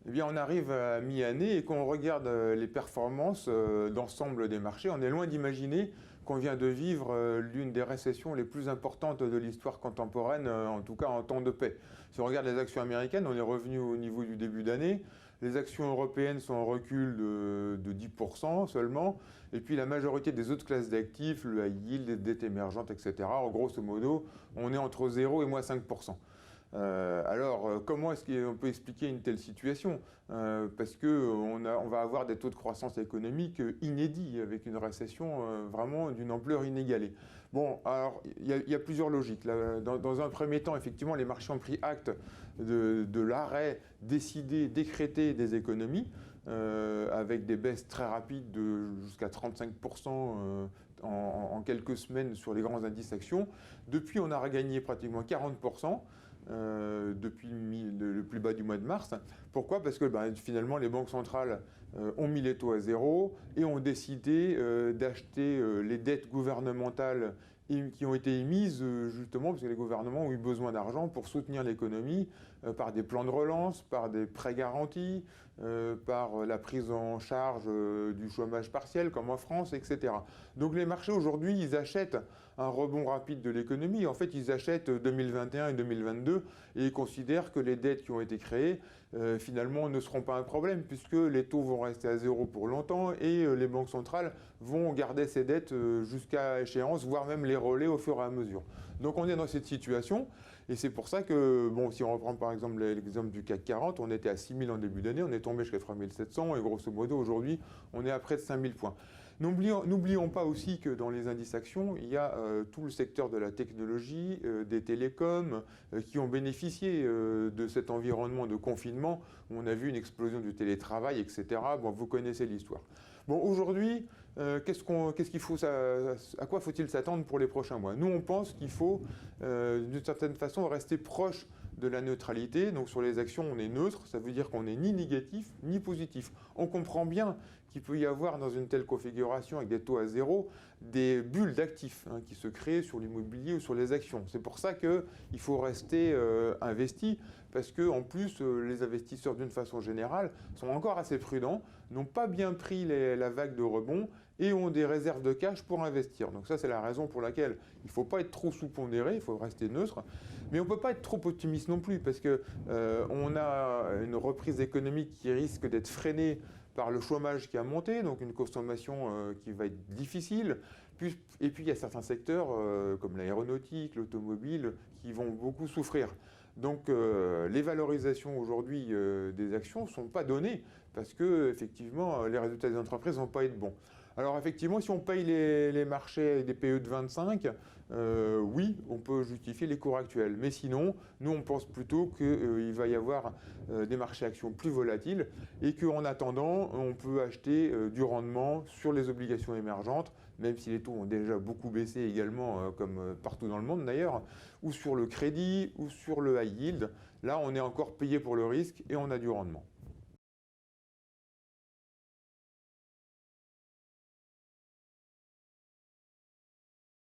Eh bien, on arrive à mi-année et quand on regarde les performances d'ensemble des marchés, on est loin d'imaginer qu'on vient de vivre l'une des récessions les plus importantes de l'histoire contemporaine, en tout cas en temps de paix. Si on regarde les actions américaines, on est revenu au niveau du début d'année. Les actions européennes sont en recul de 10% seulement. Et puis la majorité des autres classes d'actifs, le high yield, les dettes émergentes, etc., en grosso modo, on est entre 0 et moins 5%. Alors, comment est-ce qu'on peut expliquer une telle situation? Parce qu'on va avoir des taux de croissance économique inédits, avec une récession vraiment d'une ampleur inégalée. Bon, alors, il y a plusieurs logiques. Là, dans un premier temps, effectivement, les marchés ont pris acte de l'arrêt décidé, décrété des économies, avec des baisses très rapides de jusqu'à 35% en quelques semaines sur les grands indices actions. Depuis, on a regagné pratiquement 40%. Depuis le plus bas du mois de mars. Pourquoi? Parce que finalement les banques centrales ont mis les taux à zéro et ont décidé d'acheter les dettes gouvernementales qui ont été émises justement parce que les gouvernements ont eu besoin d'argent pour soutenir l'économie par des plans de relance, par des prêts garantis, par la prise en charge du chômage partiel comme en France, etc. Donc les marchés aujourd'hui, ils achètent un rebond rapide de l'économie. En fait, ils achètent 2021 et 2022 et ils considèrent que les dettes qui ont été créées finalement ne seront pas un problème puisque les taux vont rester à zéro pour longtemps et les banques centrales vont garder ces dettes jusqu'à échéance, voire même les relais au fur et à mesure. Donc on est dans cette situation et c'est pour ça que, bon, si on reprend par exemple l'exemple du CAC 40, on était à 6000 en début d'année, on est tombé jusqu'à 3700 et grosso modo aujourd'hui on est à près de 5000 points. N'oublions pas aussi que dans les indices actions, il y a tout le secteur de la technologie, des télécoms, qui ont bénéficié de cet environnement de confinement où on a vu une explosion du télétravail, etc. Bon, vous connaissez l'histoire. Bon, aujourd'hui, à quoi faut-il s'attendre pour les prochains mois? Nous, on pense qu'il faut, d'une certaine façon, rester proche de la neutralité. Donc sur les actions, on est neutre, ça veut dire qu'on n'est ni négatif ni positif. On comprend bien qu'il peut y avoir dans une telle configuration avec des taux à zéro, des bulles d'actifs qui se créent sur l'immobilier ou sur les actions. C'est pour ça qu'il faut rester investi, parce que en plus, les investisseurs d'une façon générale sont encore assez prudents, n'ont pas bien pris la vague de rebond et ont des réserves de cash pour investir. Donc ça, c'est la raison pour laquelle il ne faut pas être trop sous-pondéré, il faut rester neutre, mais on ne peut pas être trop optimiste non plus, parce que on a une reprise économique qui risque d'être freinée par le chômage qui a monté, donc une consommation qui va être difficile. Et puis il y a certains secteurs comme l'aéronautique, l'automobile, qui vont beaucoup souffrir. Donc les valorisations aujourd'hui des actions ne sont pas données parce que effectivement les résultats des entreprises ne vont pas être bons. Alors effectivement, si on paye les marchés avec des PE de 25, oui, on peut justifier les cours actuels. Mais sinon, nous on pense plutôt qu'il va y avoir des marchés actions plus volatiles et qu'en attendant, on peut acheter du rendement sur les obligations émergentes, même si les taux ont déjà beaucoup baissé également, comme partout dans le monde d'ailleurs, ou sur le crédit, ou sur le high yield. Là, on est encore payé pour le risque et on a du rendement.